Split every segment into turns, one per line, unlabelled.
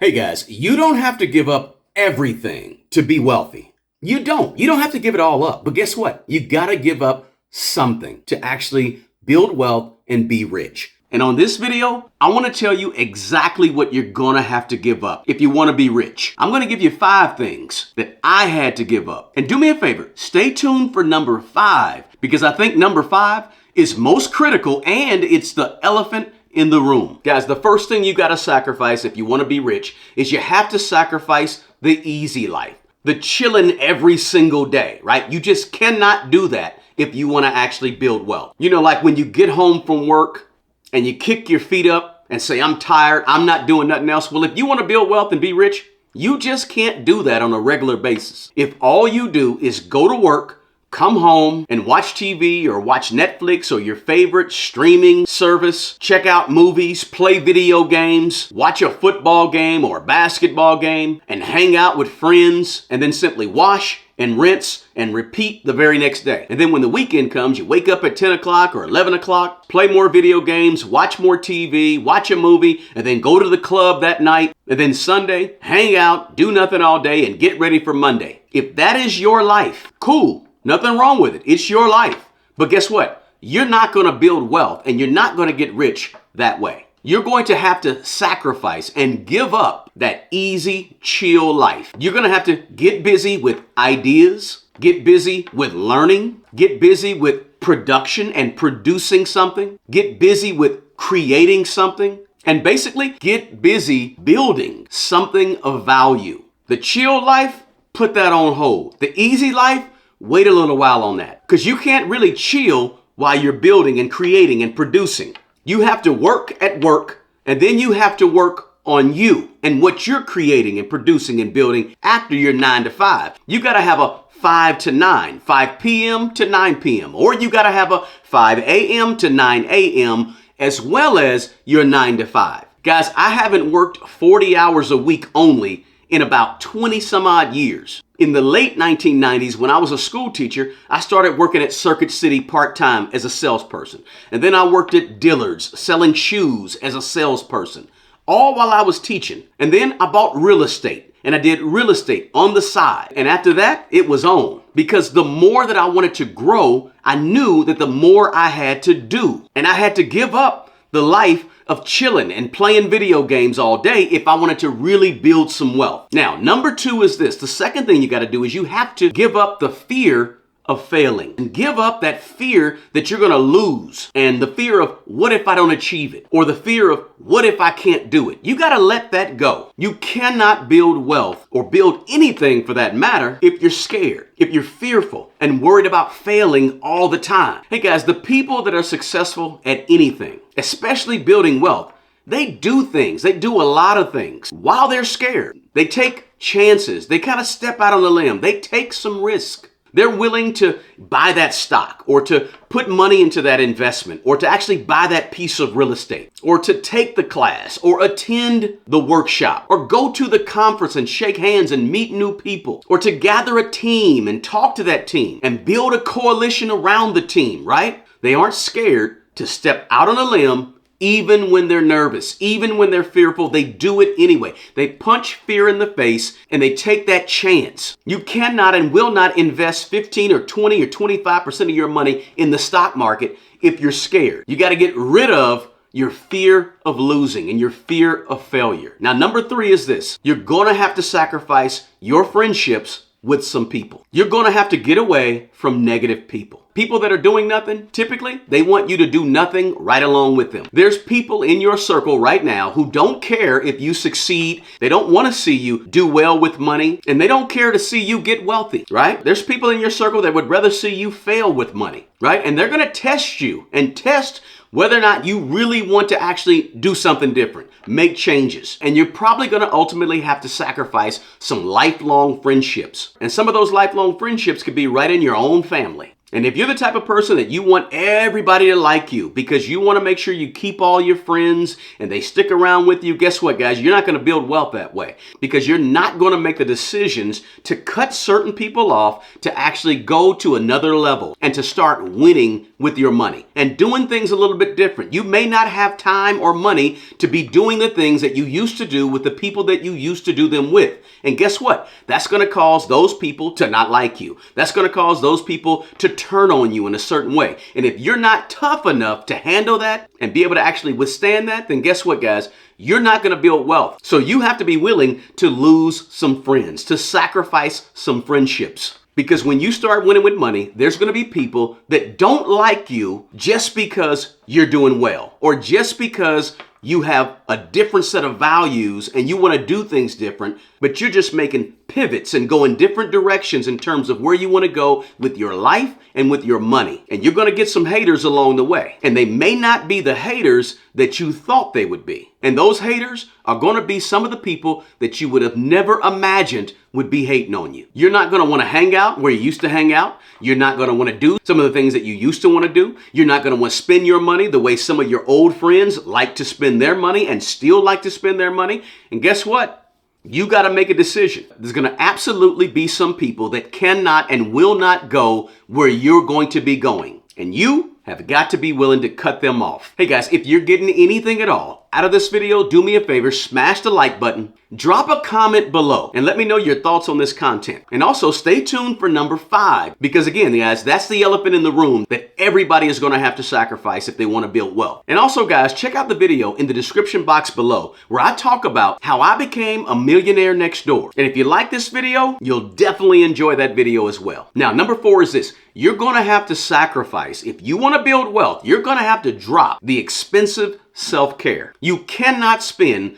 Hey guys, you don't have to give up everything to be wealthy. You don't. You don't have to give it all up. But guess what? You got to give up something to actually build wealth and be rich. And on this video, I want to tell you exactly what you're going to have to give up if you want to be rich. I'm going to give you 5 things that I had to give up. And do me a favor, stay tuned for number 5, because I think number 5 is most critical and it's the elephant in the room. Guys, the first thing you got to sacrifice if you want to be rich is you have to sacrifice the easy life, the chilling every single day, right? You just cannot do that if you want to actually build wealth. You know, like when you get home from work and you kick your feet up and say, I'm tired, I'm not doing nothing else. Well, if you want to build wealth and be rich, you just can't do that on a regular basis. If all you do is go to work, come home and watch TV or watch Netflix or your favorite streaming service, check out movies, play video games, watch a football game or a basketball game, and hang out with friends, and then simply wash and rinse and repeat the very next day. And then when the weekend comes, you wake up at 10 o'clock or 11 o'clock, play more video games, watch more TV, watch a movie, and then go to the club that night. And then Sunday, hang out, do nothing all day, and get ready for Monday. If that is your life, cool. Nothing wrong with it. It's your life. But guess what? You're not going to build wealth and you're not going to get rich that way. You're going to have to sacrifice and give up that easy, chill life. You're going to have to get busy with ideas, get busy with learning, get busy with production and producing something, get busy with creating something, and basically get busy building something of value. The chill life, put that on hold. The easy life, wait a little while on that, because you can't really chill while you're building and creating and producing. You have to work at work, and then you have to work on you and what you're creating and producing and building after your 9 to 5. You got to have a 5 to 9, 5 p.m. to 9 p.m., or you got to have a 5 a.m. to 9 a.m. as well as your 9 to 5. Guys, I haven't worked 40 hours a week only in about 20 some odd years. In the late 1990s, when I was a school teacher, I started working at Circuit City part-time as a salesperson. And then I worked at Dillards selling shoes as a salesperson, all while I was teaching. And then I bought real estate, and I did real estate on the side. And after that, it was on. Because the more that I wanted to grow, I knew that the more I had to do. And I had to give up the life of chilling and playing video games all day if I wanted to really build some wealth. Now, number 2 is this. The second thing you got to do is you have to give up the fear of failing and give up that fear that you're going to lose and the fear of what if I don't achieve it, or the fear of what if I can't do it. You got to let that go. You cannot build wealth or build anything for that matter if you're scared, if you're fearful and worried about failing all the time. Hey guys, the people that are successful at anything, especially building wealth, they do things. They do a lot of things while they're scared. They take chances. They kind of step out on a limb. They take some risk. They're willing to buy that stock or to put money into that investment or to actually buy that piece of real estate or to take the class or attend the workshop or go to the conference and shake hands and meet new people or to gather a team and talk to that team and build a coalition around the team, right? They aren't scared to step out on a limb. Even when they're nervous, even when they're fearful, they do it anyway. They punch fear in the face and they take that chance. You cannot and will not invest 15 or 20 or 25% of your money in the stock market if you're scared. You got to get rid of your fear of losing and your fear of failure. Now, number 3 is this. You're going to have to sacrifice your friendships with some people. You're going to have to get away from negative people. People that are doing nothing, typically, they want you to do nothing right along with them. There's people in your circle right now who don't care if you succeed. They don't want to see you do well with money, and they don't care to see you get wealthy, right? There's people in your circle that would rather see you fail with money, right? And they're going to test you and test whether or not you really want to actually do something different, make changes. And you're probably going to ultimately have to sacrifice some lifelong friendships. And some of those lifelong friendships could be right in your own family. And if you're the type of person that you want everybody to like you because you want to make sure you keep all your friends and they stick around with you, guess what, guys? You're not going to build wealth that way because you're not going to make the decisions to cut certain people off to actually go to another level and to start winning with your money and doing things a little bit different. You may not have time or money to be doing the things that you used to do with the people that you used to do them with. And guess what? That's going to cause those people to not like you. That's going to cause those people to turn on you in a certain way. And if you're not tough enough to handle that and be able to actually withstand that, then guess what, guys? You're not going to build wealth. So you have to be willing to lose some friends, to sacrifice some friendships. Because when you start winning with money, there's going to be people that don't like you just because you're doing well or just because you have a different set of values and you want to do things different, but you're just making pivots and going different directions in terms of where you want to go with your life and with your money. And you're going to get some haters along the way. And they may not be the haters that you thought they would be. And those haters are going to be some of the people that you would have never imagined would be hating on you. You're not going to want to hang out where you used to hang out. You're not going to want to do some of the things that you used to want to do. You're not going to want to spend your money the way some of your old friends like to spend their money and still like to spend their money. And guess what? You got to make a decision. There's going to absolutely be some people that cannot and will not go where you're going to be going. And you have got to be willing to cut them off. Hey guys, if you're getting anything at all out of this video, do me a favor, smash the like button, drop a comment below, and let me know your thoughts on this content. And also stay tuned for number 5, because again, guys, that's the elephant in the room that everybody is going to have to sacrifice if they want to build wealth. And also, guys, check out the video in the description box below where I talk about how I became a millionaire next door. And if you like this video, you'll definitely enjoy that video as well. Now, number 4 is this. You're going to have to sacrifice. If you want to build wealth, you're going to have to drop the expensive self-care. You cannot spend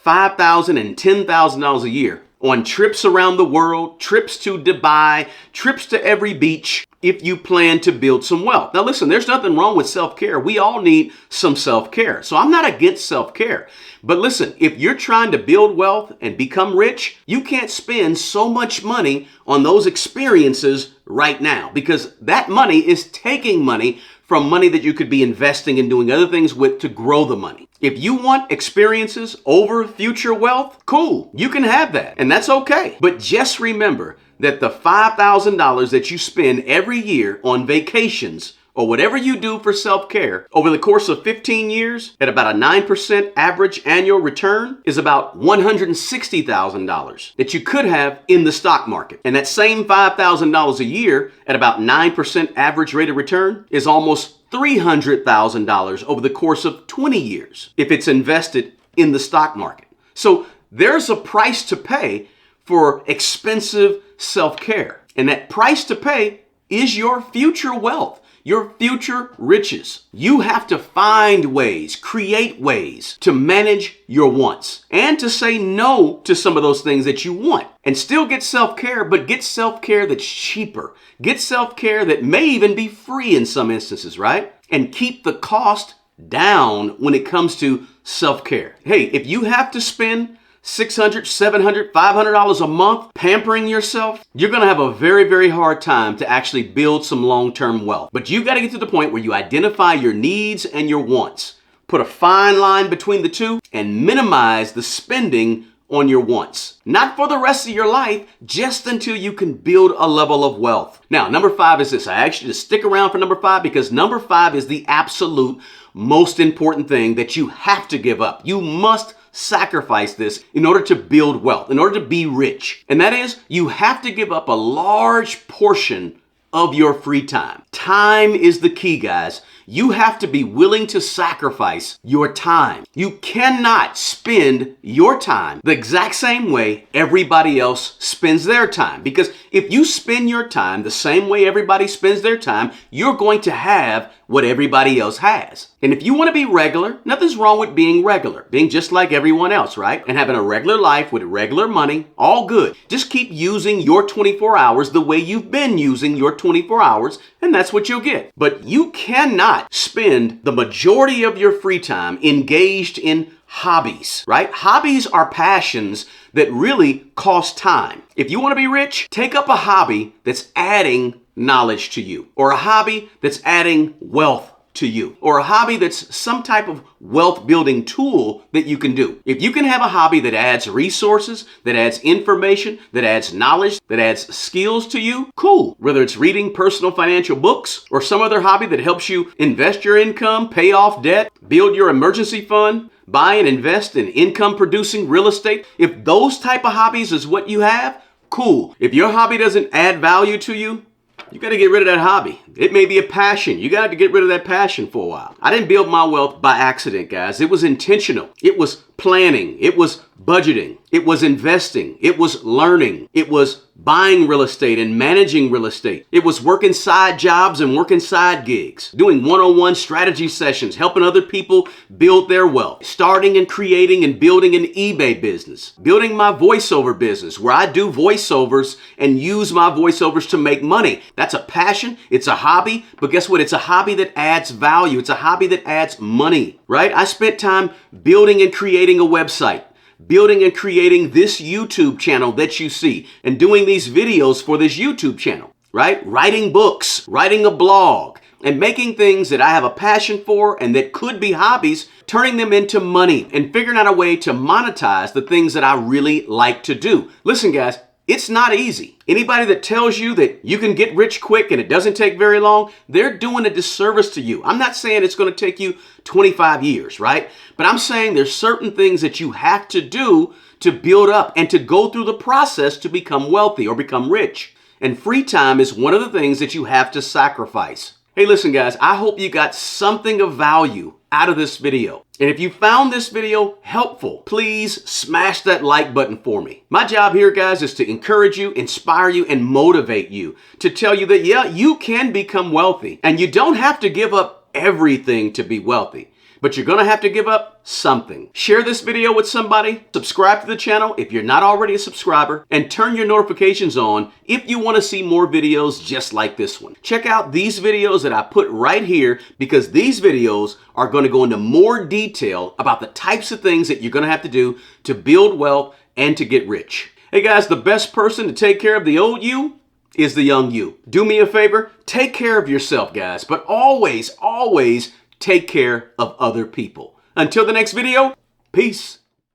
$5,000 and $10,000 a year on trips around the world, trips to Dubai, trips to every beach if you plan to build some wealth. Now listen, there's nothing wrong with self-care. We all need some self-care. So I'm not against self-care. But listen, if you're trying to build wealth and become rich, you can't spend so much money on those experiences right now because that money is taking money from money that you could be investing and doing other things with to grow the money. If you want experiences over future wealth, cool, you can have that, and that's okay. But just remember that the $5,000 that you spend every year on vacations or whatever you do for self-care over the course of 15 years at about a 9% average annual return is about $160,000 that you could have in the stock market. And that same $5,000 a year at about 9% average rate of return is almost $300,000 over the course of 20 years if it's invested in the stock market. So there's a price to pay for expensive self-care. And that price to pay is your future wealth. Your future riches. You have to find ways, create ways to manage your wants and to say no to some of those things that you want and still get self-care, but get self-care that's cheaper. Get self-care that may even be free in some instances, right? And keep the cost down when it comes to self-care. Hey, if you have to spend $600, $700, $500 a month pampering yourself, you're going to have a very, very hard time to actually build some long-term wealth. But you've got to get to the point where you identify your needs and your wants. Put a fine line between the two and minimize the spending on your wants. Not for the rest of your life, just until you can build a level of wealth. Now, number 5 is this. I asked you to stick around for number 5 because number 5 is the absolute most important thing that you have to give up. You must sacrifice this in order to build wealth, in order to be rich. And that is, you have to give up a large portion of your free time. Time is the key, guys. You have to be willing to sacrifice your time. You cannot spend your time the exact same way everybody else spends their time. Because if you spend your time the same way everybody spends their time, you're going to have what everybody else has. And if you want to be regular, nothing's wrong with being regular, being just like everyone else, right? And having a regular life with regular money, all good. Just keep using your 24 hours the way you've been using your 24 hours, and that's what you'll get. But you cannot spend the majority of your free time engaged in hobbies, right? Hobbies are passions that really cost time. If you want to be rich, take up a hobby that's adding knowledge to you, or a hobby that's adding wealth to you, or a hobby that's some type of wealth building tool that you can do. If you can have a hobby that adds resources, that adds information, that adds knowledge, that adds skills to you, cool. Whether it's reading personal financial books or some other hobby that helps you invest your income, pay off debt, build your emergency fund, buy and invest in income producing real estate. If those type of hobbies is what you have, cool. If your hobby doesn't add value to you, you got to get rid of that hobby. It may be a passion. You got to get rid of that passion for a while. I didn't build my wealth by accident, guys. It was intentional. It was planning. It was budgeting. It was investing. It was learning. It was buying real estate and managing real estate. It was working side jobs and working side gigs, doing one-on-one strategy sessions, helping other people build their wealth, starting and creating and building an eBay business, building my voiceover business where I do voiceovers and use my voiceovers to make money. That's a passion. It's a hobby. But guess what? It's a hobby that adds value. It's a hobby that adds money, right? I spent time building and creating a website, building and creating this YouTube channel that you see, and doing these videos for this YouTube channel, right? Writing books, writing a blog, and making things that I have a passion for and that could be hobbies, turning them into money and figuring out a way to monetize the things that I really like to do. Listen, guys, it's not easy. Anybody that tells you that you can get rich quick and it doesn't take very long, they're doing a disservice to you. I'm not saying it's going to take you 25 years, right? But I'm saying there's certain things that you have to do to build up and to go through the process to become wealthy or become rich. And free time is one of the things that you have to sacrifice. Hey, listen, guys, I hope you got something of value out of this video. And if you found this video helpful, please smash that like button for me. My job here, guys, is to encourage you, inspire you, and motivate you to tell you that, yeah, you can become wealthy and you don't have to give up everything to be wealthy, but you're going to have to give up something. Share this video with somebody, subscribe to the channel if you're not already a subscriber, and turn your notifications on if you want to see more videos just like this one. Check out these videos that I put right here because these videos are going to go into more detail about the types of things that you're going to have to do to build wealth and to get rich. Hey guys, the best person to take care of the old you is the young you. Do me a favor, take care of yourself, guys, but always, always take care of other people. Until the next video, peace.